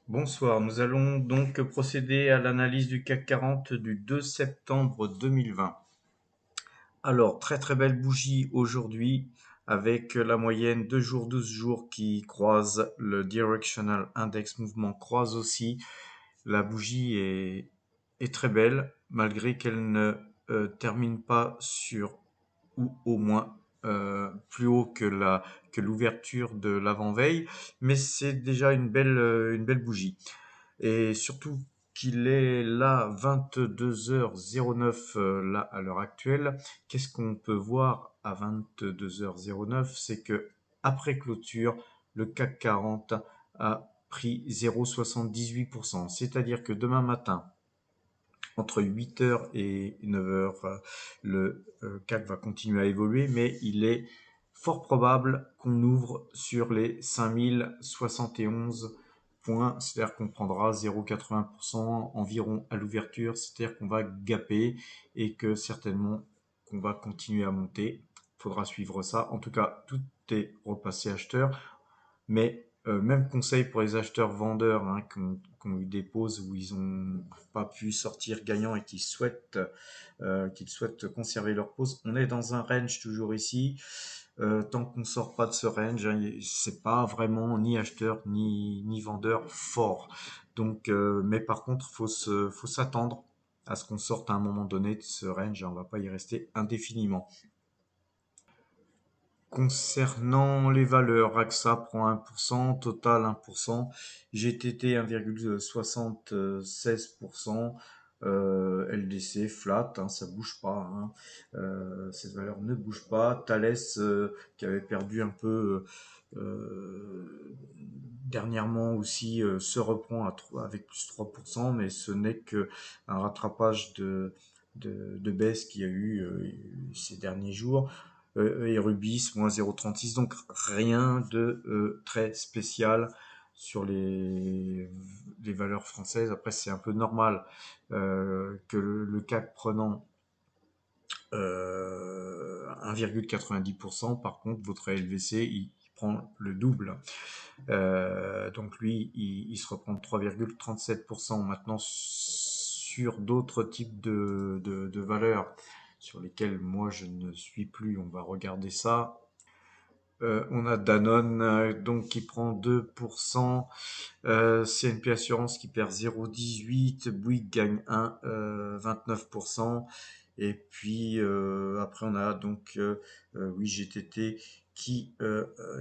Bonsoir, nous allons donc procéder à l'analyse du CAC 40 du 2 septembre 2020. Alors, très très belle bougie aujourd'hui avec la moyenne 2 jours, 12 jours qui croise, le Directional Index Mouvement croise aussi. La bougie est très belle malgré qu'elle ne termine pas sur ou au moins plus haut que l'ouverture de l'avant-veille, mais c'est déjà une belle bougie. Et surtout qu'il est là 22h09 là à l'heure actuelle. Qu'est-ce qu'on peut voir à 22h09? C'est que après clôture, le CAC 40 a pris 0,78%. C'est-à-dire que demain matin, entre 8h et 9h, le CAC va continuer à évoluer, mais il est fort probable qu'on ouvre sur les 5071 points, c'est-à-dire qu'on prendra 0,80% environ à l'ouverture, c'est-à-dire qu'on va gaper et que certainement qu'on va continuer à monter. Il faudra suivre ça. En tout cas, tout est repassé acheteur. Mais même conseil pour les acheteurs-vendeurs hein, qui ont eu des pauses où ils n'ont pas pu sortir gagnants et qui souhaitent conserver leur pause. On est dans un range toujours ici. Tant qu'on sort pas de ce range, hein, c'est pas vraiment ni acheteur ni vendeur fort. Donc, mais par contre, faut s'attendre à ce qu'on sorte à un moment donné de ce range. On va pas y rester indéfiniment. Concernant les valeurs, AXA prend 1%, Total 1%, GTT 1,76%, LDC flat, hein, ça bouge pas, hein, cette valeur ne bouge pas. Thales qui avait perdu un peu dernièrement aussi se reprend avec plus 3%, mais ce n'est que un rattrapage de baisse qu'il y a eu ces derniers jours et Rubis moins 0,36, donc rien de très spécial sur les valeurs françaises. Après, c'est un peu normal que le CAC prenant 1,90%, par contre, votre LVC, il prend le double. Donc lui, il se reprend de 3,37%. Maintenant, sur d'autres types de valeurs sur lesquelles moi je ne suis plus, on va regarder ça. On a Danone donc qui prend 2%, CNP Assurance qui perd 0,18, Bouygues gagne 29%, et puis après on a donc oui GTT qui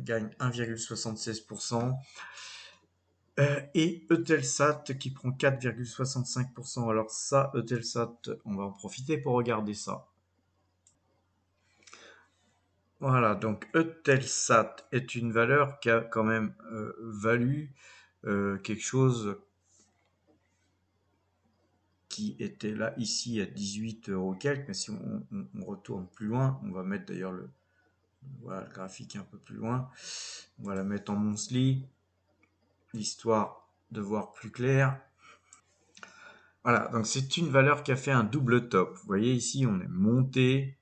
gagne 1,76%. Et Eutelsat qui prend 4,65%. Alors ça, Eutelsat, on va en profiter pour regarder ça. Voilà, donc Eutelsat est une valeur qui a quand même valu quelque chose qui était là ici à 18 euros quelques, mais si on retourne plus loin, on va mettre d'ailleurs voilà, le graphique un peu plus loin, on va la mettre en monthly, histoire de voir plus clair. Voilà, donc c'est une valeur qui a fait un double top. Vous voyez ici, on est monté,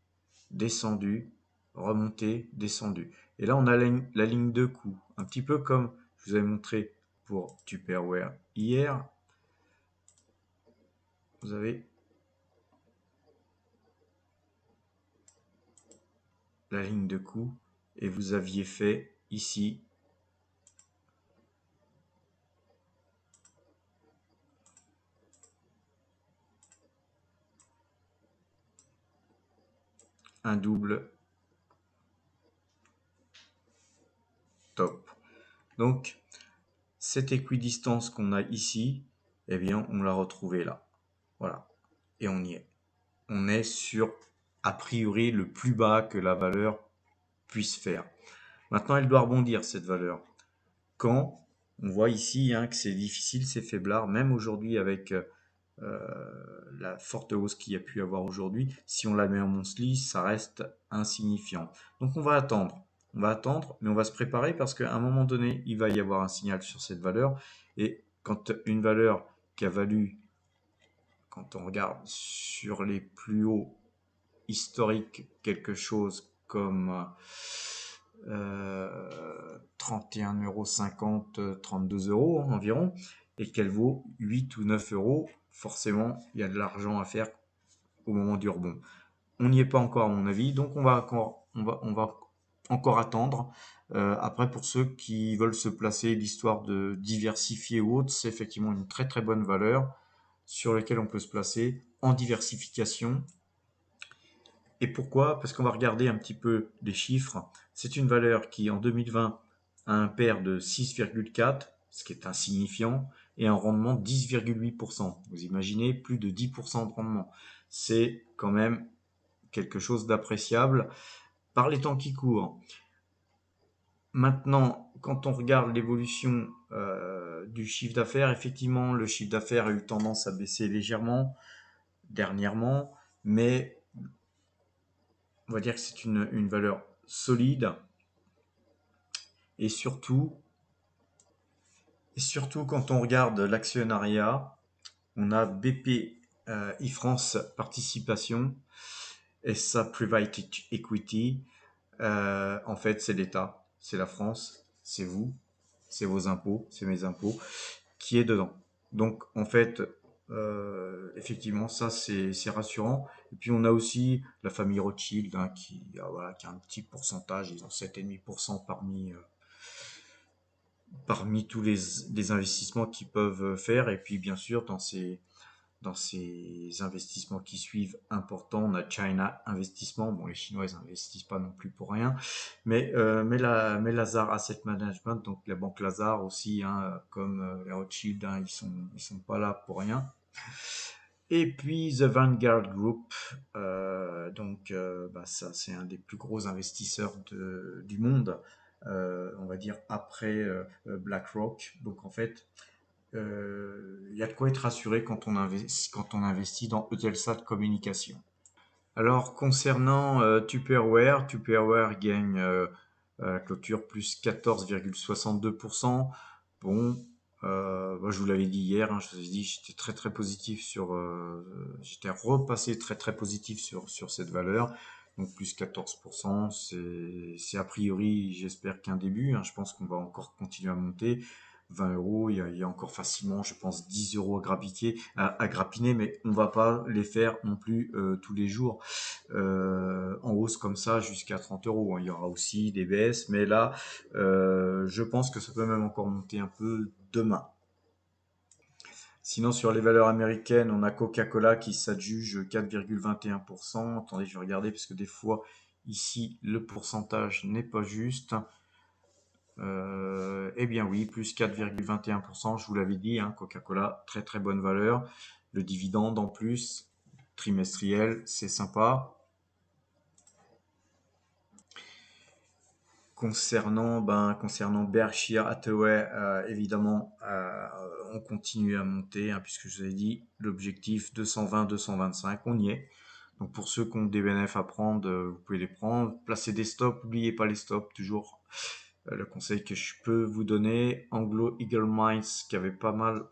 descendu, remonté, descendu. Et là, on a la ligne de coup, un petit peu comme je vous avais montré pour Tupperware hier. Vous avez la ligne de coup et vous aviez fait ici un double top. Donc, cette équidistance qu'on a ici, eh bien, on l'a retrouvée là. Voilà. Et on y est. On est sur, a priori, le plus bas que la valeur puisse faire. Maintenant, elle doit rebondir, cette valeur. Quand on voit ici hein, que c'est difficile, c'est faiblard, même aujourd'hui avec la forte hausse qu'il y a pu avoir aujourd'hui, si on la met en monthly, ça reste insignifiant. Donc on va attendre. On va attendre, mais on va se préparer parce qu'à un moment donné, il va y avoir un signal sur cette valeur. Et quand une valeur qui a valu, quand on regarde sur les plus hauts historiques, quelque chose comme 31,50 €, 32 € environ, et qu'elle vaut 8 ou 9 euros, forcément, il y a de l'argent à faire au moment du rebond. On n'y est pas encore à mon avis, donc on va encore attendre. Après, pour ceux qui veulent se placer, l'histoire de diversifier ou autre, c'est effectivement une très très bonne valeur sur laquelle on peut se placer en diversification. Et pourquoi? Parce qu'on va regarder un petit peu les chiffres. C'est une valeur qui, en 2020, a un pair de 6,4, ce qui est insignifiant, et un rendement de 10,8%. Vous imaginez, plus de 10% de rendement. C'est quand même quelque chose d'appréciable par les temps qui courent. Maintenant, quand on regarde l'évolution du chiffre d'affaires, effectivement, le chiffre d'affaires a eu tendance à baisser légèrement dernièrement, mais on va dire que c'est une valeur solide. Et surtout, quand on regarde l'actionnariat, on a BP e-France Participation, SA Private Equity. En fait, c'est l'État, c'est la France, c'est vous, c'est vos impôts, c'est mes impôts, qui est dedans. Donc, en fait, effectivement, ça, c'est rassurant. Et puis, on a aussi la famille Rothschild voilà, qui a un petit pourcentage, ils ont 7,5% parmi tous les investissements qu'ils peuvent faire. Et puis, bien sûr, dans ces investissements qui suivent importants, on a China Investissement. Bon, les Chinois, ils n'investissent pas non plus pour rien. Mais Lazard Asset Management, donc la banque Lazard aussi, hein, comme les Rothschild, hein, ils sont pas là pour rien. Et puis The Vanguard Group, ça c'est un des plus gros investisseurs du monde, on va dire après BlackRock. Donc en fait, il y a de quoi être rassuré quand on investit dans Eutelsat Communication. Alors concernant Tupperware gagne à la clôture plus 14,62%. Bon, moi, je vous l'avais dit hier, hein, je vous ai dit j'étais très très positif j'étais repassé très très positif sur cette valeur. Donc plus 14%, c'est a priori, j'espère qu'un début, hein. Je pense qu'on va encore continuer à monter. 20 euros, il y a encore facilement, je pense, 10 euros à grappiner, mais on va pas les faire non plus tous les jours en hausse comme ça jusqu'à 30 euros. Il y aura aussi des baisses, mais là, je pense que ça peut même encore monter un peu demain. Sinon, sur les valeurs américaines, on a Coca-Cola qui s'adjuge 4,21%. Attendez, je vais regarder parce que des fois, ici, le pourcentage n'est pas juste. Eh bien oui, plus 4,21%, je vous l'avais dit, hein, Coca-Cola, très très bonne valeur. Le dividende en plus, trimestriel, c'est sympa. Concernant Berkshire Hathaway, évidemment, on continue à monter, hein, puisque je vous ai dit, l'objectif 220-225, on y est. Donc pour ceux qui ont des bénéfices à prendre, vous pouvez les prendre. Placez des stops, n'oubliez pas les stops, toujours le conseil que je peux vous donner. Anglo Eagle Mines, qui avait pas mal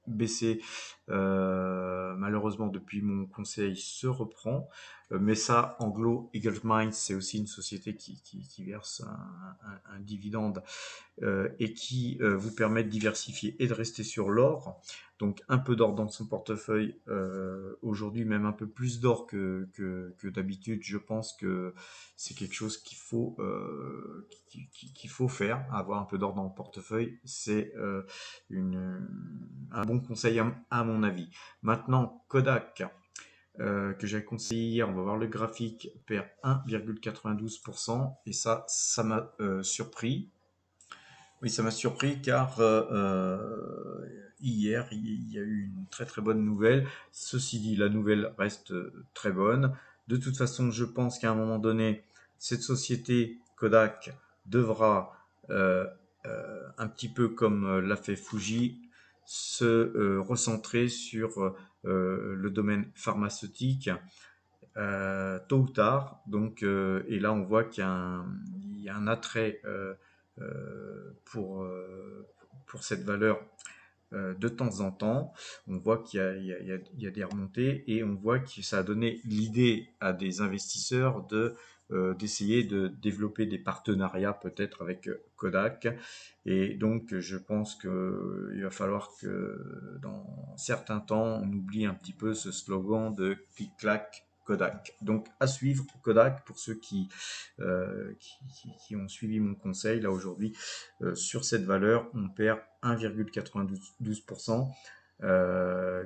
baissé, malheureusement depuis mon conseil se reprend. Mais ça, Anglo Eagle Mines, c'est aussi une société qui verse un dividende et qui vous permet de diversifier et de rester sur l'or. Donc un peu d'or dans son portefeuille aujourd'hui, même un peu plus d'or que d'habitude. Je pense que c'est quelque chose qu'il faut faire. Avoir un peu d'or dans le portefeuille, c'est un bon conseil à mon avis. Maintenant, Kodak. Que j'ai conseillé hier, on va voir le graphique, perd 1,92% et ça m'a surpris. Oui, ça m'a surpris car hier, il y a eu une très très bonne nouvelle. Ceci dit, la nouvelle reste très bonne. De toute façon, je pense qu'à un moment donné, cette société Kodak devra, un petit peu comme l'a fait Fuji, se recentrer sur le domaine pharmaceutique tôt ou tard. Donc, et là, on voit il y a un attrait pour cette valeur de temps en temps. On voit qu'il y a des remontées et on voit que ça a donné l'idée à des investisseurs de d'essayer de développer des partenariats peut-être avec Kodak. Et donc, je pense qu'il va falloir que dans certains temps, on oublie un petit peu ce slogan de clic-clac Kodak. Donc, à suivre Kodak pour ceux qui ont suivi mon conseil là aujourd'hui. Sur cette valeur, on perd 1,92%.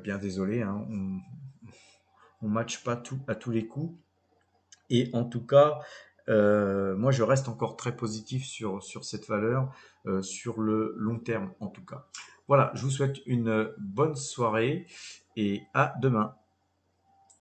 Bien désolé, hein, on match pas tout à tous les coups. Et en tout cas, moi je reste encore très positif sur cette valeur, sur le long terme en tout cas. Voilà, je vous souhaite une bonne soirée et à demain.